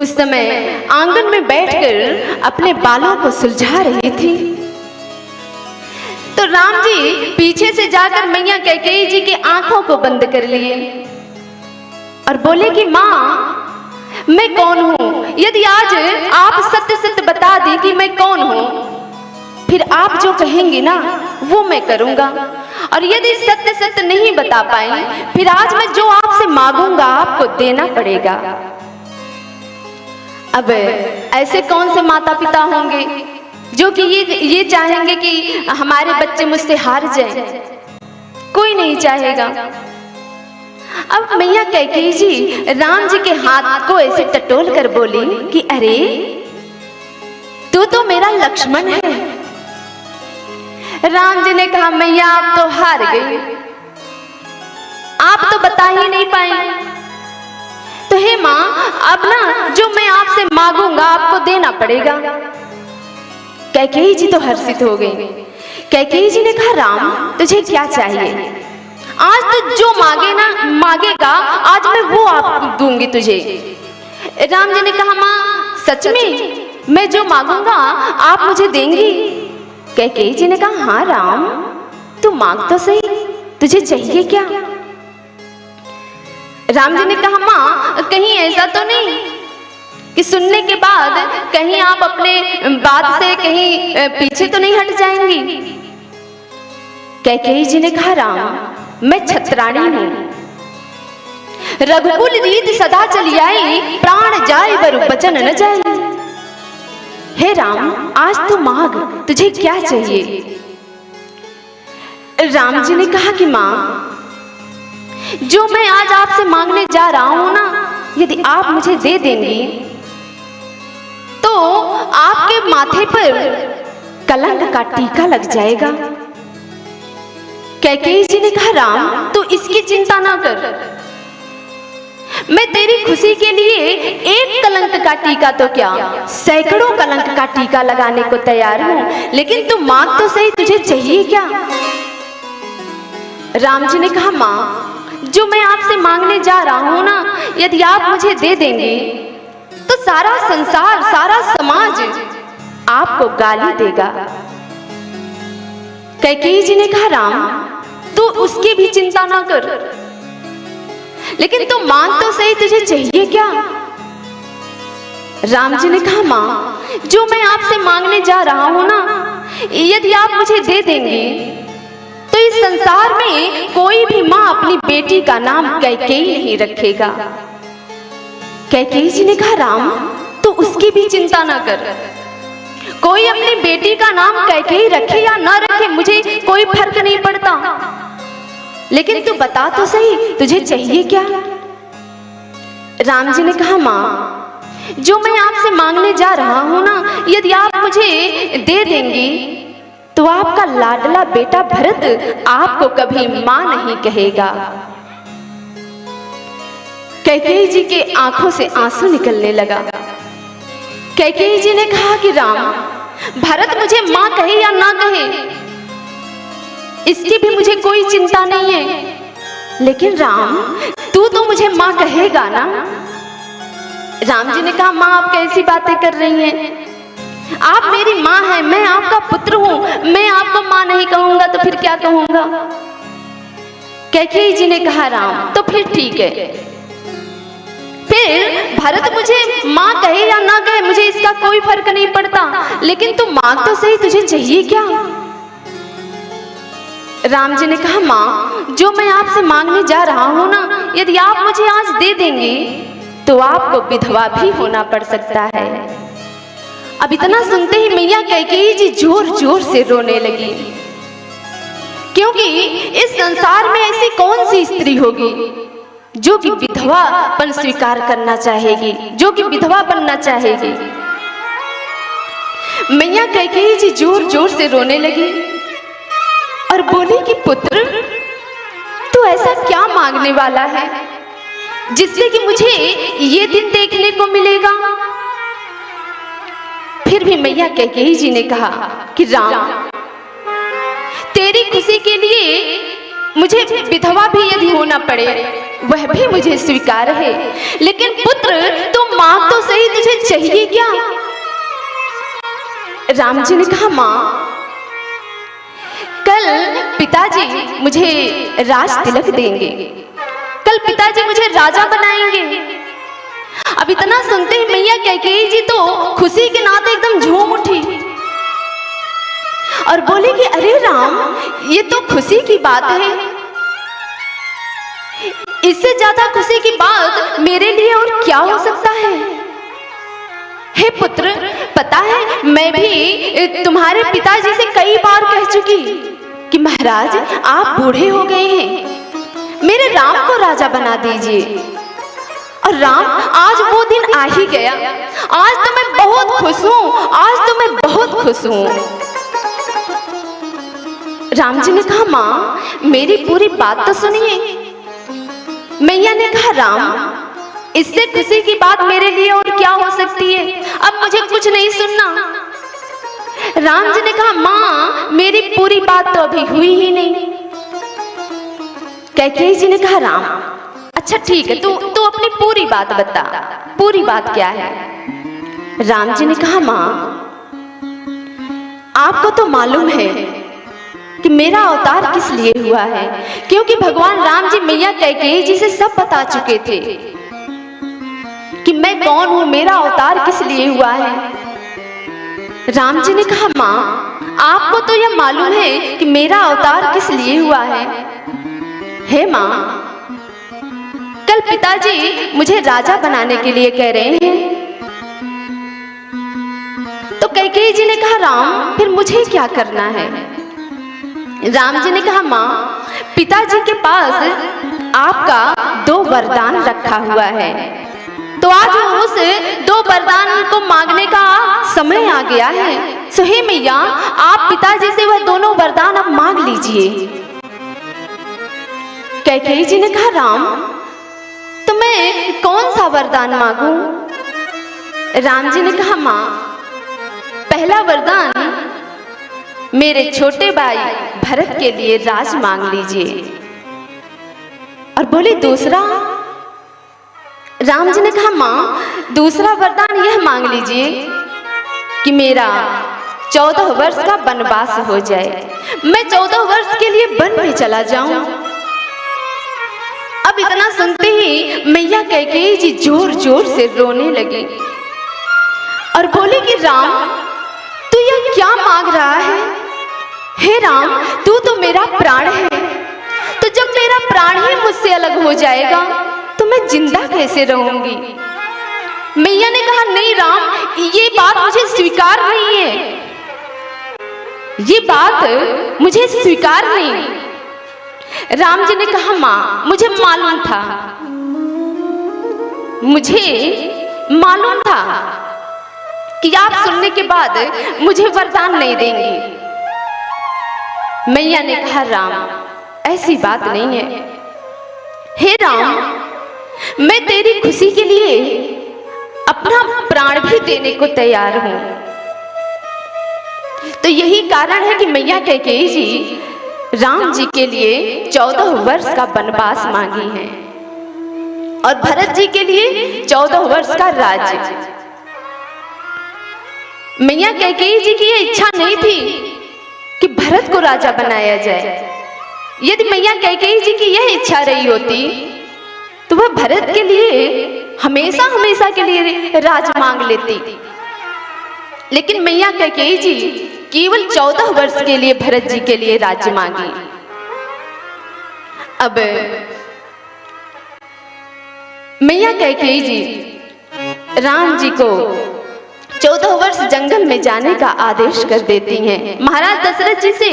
उस समय आंगन में बैठकर अपने बालों को सुलझा रही थी तो राम जी पीछे से जाकर मैया कैकेयी जी की आंखों को बंद कर लिए और बोले कि माँ, मैं कौन हूं? यदि आज आप सत्य सत्य बता दी कि मैं कौन हूं, फिर आप जो कहेंगी ना वो मैं करूंगा। और यदि सत्य सत्य नहीं बता पाई, फिर आज मैं जो आपसे मांगूंगा आपको देना पड़ेगा। अब ऐसे कौन से माता पिता होंगे जो कि ये चाहेंगे कि हमारे बच्चे मुझसे हार जाएं? कोई नहीं चाहेगा। अब मैया कैकेयी जी राम जी के हाथ को ऐसे टटोल कर बोली कि अरे तू तो मेरा लक्ष्मण है। राम जी ने कहा मैया आप तो हार गई, आप तो बता ही नहीं पाई। तो हे माँ, अब ना जो मैं आपसे मांगूंगा आपको देना पड़ेगा। कैकेयी जी तो हर्षित हो गई। कैकेयी जी ने कहा राम तुझे क्या चाहिए? आज तो जो मांगेगा आज मैं वो आप दूंगी तुझे। राम जी ने कहा माँ सच में मैं जो मांगूंगा आप मुझे देंगी? कैकेयी जी ने कहा हाँ राम तू मांग तो सही, तुझे चाहिए क्या? राम जी ने कहा माँ कहीं ऐसा तो नहीं कि सुनने के बाद कहीं आप अपने बात से कहीं पीछे तो नहीं हट जाएंगी? कैकेयी जी ने कहा राम मैं छत्राणी हूं, रघुकुल रीत सदा चली आई, प्राण जाए वर बचन न जाए। हे राम आज तू मांग, तुझे क्या चाहिए? राम जी ने कहा कि मां जो मैं आज आपसे मांगने जा रहा हूं ना, यदि आप मुझे दे देंगी तो आपके माथे पर कलंक का टीका लग जाएगा। कैकेयी जी ने कहा राम तू इसकी चिंता ना कर, मैं तेरी खुशी के लिए एक कलंक का टीका तो क्या सैकड़ों कलंक का टीका लगाने को तैयार हूं, लेकिन तू मांग तो सही, तुझे चाहिए क्या? राम जी ने कहा मां जो मैं आपसे मांगने जा रहा हूं ना, यदि आप मुझे दे देंगे तो सारा संसार सारा समाज आपको गाली देगा। कैकेयी जी ने कहा राम तू उसकी भी चिंता ना कर, लेकिन तू मांग तो सही, तुझे चाहिए क्या? राम जी ने कहा मां जो मैं आपसे मांगने जा रहा हूं ना, यदि आप मुझे दे देंगे तो इस संसार में कोई भी मां अपनी बेटी का नाम कैकेयी नहीं रखेगा। कैकेयी जी ने कहा राम तू उसकी भी चिंता ना कर, कोई अपनी बेटी का नाम कैकेयी रखे या ना रखे मुझे कोई फर्क नहीं पड़ता, लेकिन तू बता तो सही तुझे चाहिए क्या? राम जी ने कहा मां जो मैं आपसे मांगने जा रहा हूं ना, यदि आप मुझे दे देंगी तो आपका लाडला बेटा भरत आपको कभी मां नहीं कहेगा। कैकेयी जी के आंखों से आंसू निकलने लगा। कैकेयी जी ने कहा कि राम भरत मुझे मां कहे या ना कहे इसकी भी मुझे कोई चिंता नहीं है, लेकिन राम तू तो मुझे मां कहेगा ना? राम जी ने कहा मां आप कैसी बातें कर रही हैं? आप मेरी मां हैं, मैं आपका पुत्र हूं, मैं आपको मां नहीं कहूंगा तो फिर क्या कहूंगा? कैकेयी जी ने कहा राम तो फिर ठीक है, फिर भरत मुझे मां कहे या ना कहे मुझे इसका कोई फर्क नहीं पड़ता, लेकिन तू मांग तो सही, तुझे चाहिए क्या? राम जी ने कहा मां जो मैं आपसे मांगने जा रहा हूं ना, यदि आप मुझे आज दे देंगे तो आपको विधवा भी होना पड़ सकता है। अब इतना सुनते ही मैया कैकेयी जी जोर जोर से रोने लगी, क्योंकि इस संसार में ऐसी कौन सी स्त्री होगी जो कि विधवापन स्वीकार करना चाहेगी, जो कि विधवा बनना चाहेगी। मैया कैकेयी जी जोर जोर से रोने लगी और बोली कि पुत्र तू ऐसा क्या मांगने वाला है जिससे कि मुझे ये दिन देखने को मिलेगा? फिर भी मैया कैकेयी जी ने कहा कि राम तेरी खुशी के लिए मुझे विधवा भी यदि होना पड़े वह भी मुझे स्वीकार है, लेकिन पुत्र तुम मांग तो सही, तुझे चाहिए क्या? राम जी ने कहा, मां, कल पिताजी मुझे राज तिलक देंगे, कल पिताजी मुझे राजा बनाएंगे। अब इतना सुनते ही मैया कैकेयी जी तो खुशी के नाते एकदम झूम उठी और बोले कि अरे राम, ये तो खुशी की बात है, इससे ज्यादा खुशी की बात मेरे लिए और क्या हो सकता है। हे पुत्र, पता है मैं भी तुम्हारे पिताजी से कई बार कह चुकी कि महाराज आप बूढ़े हो गए हैं, मेरे राम को राजा बना दीजिए। और राम, आज वो दिन आ ही गया, आज तो मैं बहुत खुश हूं, आज तो मैं बहुत खुश हूं। राम जी ने कहा, मां मेरी पूरी बात तो सुनिए। मैया ने कहा, राम इससे खुशी की बात मेरे लिए और क्या हो सकती है, अब मुझे कुछ नहीं सुनना। राम जी ने कहा, मां मेरी पूरी बात तो अभी हुई ही नहीं। कैकेयी जी ने कहा, राम अच्छा ठीक है, तू अपनी पूरी बात बता, पूरी बात क्या है? राम जी ने कहा, मां आपको तो मालूम है कि मेरा अवतार किस लिए हुआ है, क्योंकि भगवान राम जी मैया कैकेयी जी से सब बता चुके थे कि मैं कौन हूं, मेरा अवतार किस लिए हुआ है। राम जी ने कहा, मां आपको तो यह मालूम है कि मेरा अवतार किस लिए हुआ है। हे मां, कल पिताजी मुझे राजा बनाने के लिए कह रहे हैं। तो कैकेयी जी ने कहा, राम फिर मुझे क्या करना है? राम जी ने कहा, मां पिताजी के पास आपका 2 वरदान रखा हुआ है, तो आज उस 2 वरदान को मांगने का समय आ गया है। सो हे मैया, आप पिताजी से वह दोनों वरदान अब मांग लीजिए। कैकेयी जी ने कहा, राम तो मैं कौन सा वरदान मांगूं? राम जी ने कहा, मां पहला वरदान मेरे छोटे भाई भरत के लिए राज मांग लीजिए। और बोले दूसरा? राम जी ने कहा, मां दूसरा वरदान यह मांग लीजिए कि मेरा 14 वर्ष का वनवास हो जाए, मैं 14 वर्ष के लिए वन में चला जाऊं। अब इतना सुनते ही मैया कैकेयी जी जोर जोर से रोने लगी और बोले कि राम तू यह क्या मांग रहा है? हे राम, तू तो मेरा प्राण है, तो जब मेरा प्राण ही मुझसे अलग हो जाएगा तो मैं जिंदा कैसे रहूंगी? मैया ने कहा, नहीं राम, ये बात मुझे स्वीकार नहीं है, ये बात मुझे स्वीकार नहीं। राम जी ने कहा, मां मुझे मालूम था, मुझे मालूम था कि आप सुनने के बाद मुझे वरदान नहीं देंगी। मैया ने कहा, राम ऐसी बात नहीं है। हे राम, मैं तेरी खुशी के लिए अपना प्राण भी देने को तैयार हूं। तो यही कारण है कि मैया कैकेयी जी राम जी के लिए 14 वर्ष का वनवास मांगी है और भरत जी के लिए 14 वर्ष का राज्य। मैया कैकेयी जी की यह इच्छा नहीं थी कि भरत को राजा बनाया जाए। यदि मैया कैकेयी जी की यह इच्छा रही होती तो वह भरत के लिए हमेशा हमेशा के लिए राज मांग लेती, लेकिन मैया कैकेयी जी केवल 14 वर्ष के लिए भरत जी के लिए राज्य मांगी। अब मैया कैकेयी जी राम जी को 14 वर्ष जंगल में जाने का आदेश कर देती हैं। महाराज दशरथ जी से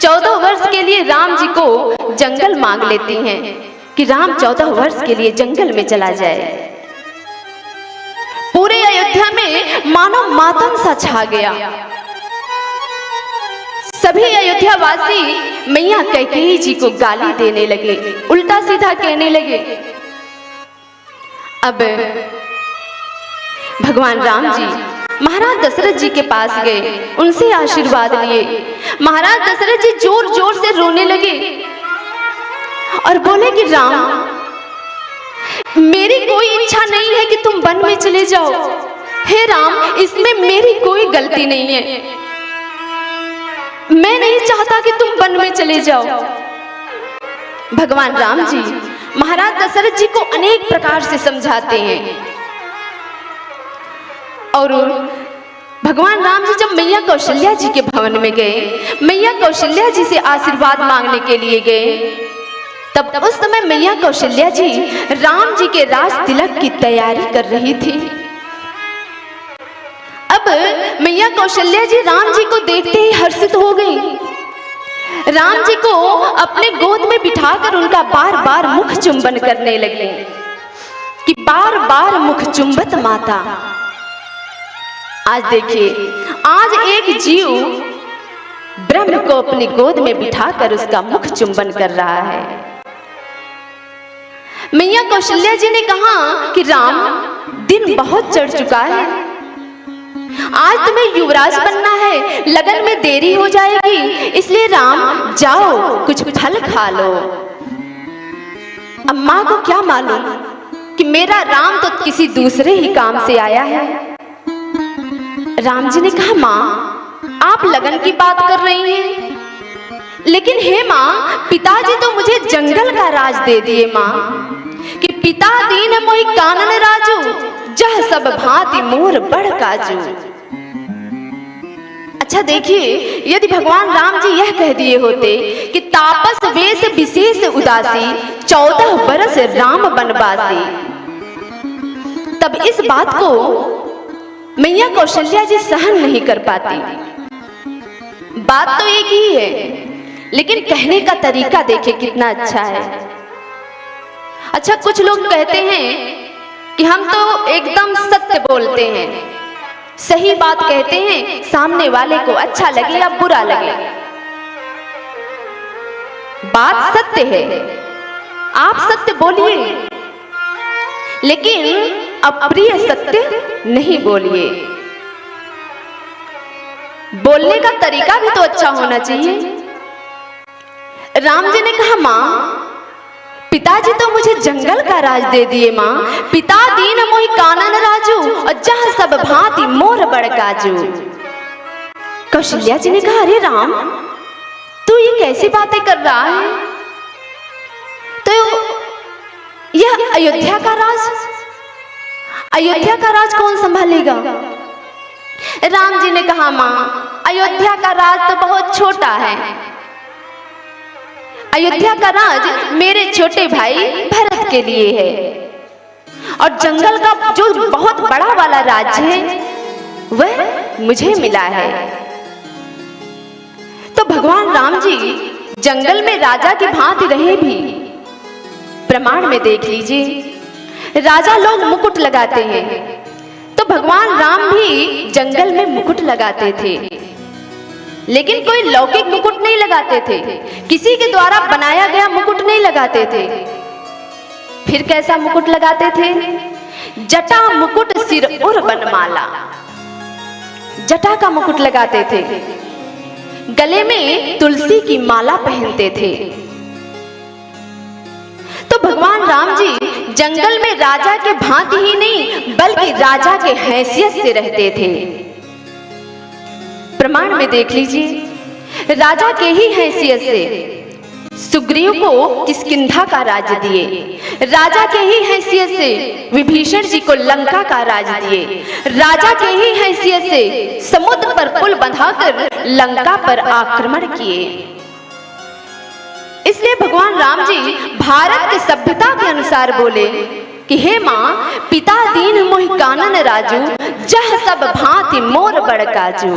14 वर्ष के लिए राम जी को जंगल मांग लेती हैं कि राम 14 वर्ष के लिए जंगल में चला जाए। पूरे अयोध्या में मानो मातम सा छा गया। सभी अयोध्यावासी मैया कैकेयी जी को गाली देने लगे, उल्टा सीधा कहने लगे। अब भगवान राम जी महाराज दशरथ जी के पास गए, उनसे आशीर्वाद लिए। महाराज दशरथ जी जोर जोर से रोने लगे और बोले कि राम मेरी कोई इच्छा नहीं है कि तुम वन में चले जाओ। हे राम, इसमें मेरी कोई गलती नहीं है। मैं नहीं चाहता कि तुम वन में चले जाओ। भगवान राम जी महाराज दशरथ जी को अनेक प्रकार से समझाते हैं। और भगवान राम जी जब मैया कौशल्या जी के भवन में गए, मैया कौशल्या जी से आशीर्वाद मांगने के लिए गए, तब उस समय मैया कौशल्या जी राम जी के राज तिलक की तैयारी कर रही थी। अब मैया कौशल्या जी राम जी को देखते ही हर्षित हो गई। राम जी को अपने गोद में बिठाकर उनका बार बार मुख चुंबन करने लगे कि बार बार मुख चुंबत माता। आज देखिए, आज एक जीव ब्रह्म को अपनी गोद में बिठाकर उसका मुख चुंबन कर रहा है। मैया कौशल्या जी ने कहा कि राम, दिन बहुत चढ़ चुका है, आज तुम्हें युवराज बनना है, लगन में देरी हो जाएगी, इसलिए राम जाओ कुछ फल खा लो। अम्मा को क्या मालूम कि मेरा राम तो किसी दूसरे ही काम से आया है। राम जी ने कहा, माँ आप लगन की बात कर रही हैं, लेकिन हे माँ, पिताजी तो मुझे जंगल का राज दे दिए माँ, कि पिता दीन मोहि कानन राजू, जह सब भांति मोर बड़ काजू। अच्छा देखिए, यदि भगवान राम जी यह कह दिए होते कि तापस वेश विशेष उदासी, 14 बरस राम वनवासी, तब इस बात को मैया कौशल्या जी सहन नहीं कर पाती। बात तो एक ही है, लेकिन कहने का तरीका देखे कितना अच्छा है। अच्छा, कुछ लोग कहते हैं कि हम तो एकदम सत्य बोलते हैं, सही बात कहते हैं, सामने वाले को अच्छा लगे या बुरा लगे। बात सत्य है, आप सत्य बोलिए, लेकिन अप्रिय सत्य नहीं बोलिए। बोलने का तरीका भी तो अच्छा होना चाहिए। राम जी ने कहा, माँ पिताजी तो मुझे जंगल का राज दे दिए माँ, पिता दीन मोहि कानन राजू, और जहाँ सब भांति मोर बड़ काजू। कौशल्या जी ने कहा, अरे राम, तू ये कैसी बातें कर रहा है? तो यह अयोध्या का राज, अयोध्या का राज कौन संभालेगा? राम जी ने कहा, माँ अयोध्या का राज तो बहुत छोटा है, अयोध्या का राज मेरे छोटे भाई भरत के लिए है, और जंगल का जो बहुत बड़ा वाला राज्य है वह मुझे मिला है। तो भगवान राम जी जंगल में राजा की भांति रहे भी। प्रमाण में देख लीजिए, राजा लोग मुकुट लगाते हैं, तो भगवान राम भी जंगल में मुकुट लगाते थे, लेकिन कोई लौकिक मुकुट नहीं लगाते थे, किसी के द्वारा बनाया गया मुकुट नहीं लगाते थे। फिर कैसा मुकुट लगाते थे? जटा मुकुट सिर और वनमाला, जटा का मुकुट लगाते थे, गले में तुलसी की माला पहनते थे। तो भगवान राम जी जंगल में राजा के भांति ही नहीं, बल्कि राजा के हैसियत से रहते थे। प्रमाण में देख लीजिए, राजा के ही हैसियत से सुग्रीव को किष्किंधा का राज्य दिए, राजा के ही हैसियत से विभीषण जी को लंका का राज दिए, राजा के ही हैसियत से समुद्र पर पुल बंधाकर लंका पर आक्रमण किए। इसलिए भगवान राम जी भारत की सभ्यता के अनुसार बोले कि हे माँ, पिता दीन मोहि कानन राजू, जह सब भांति मोर बड़ काजू।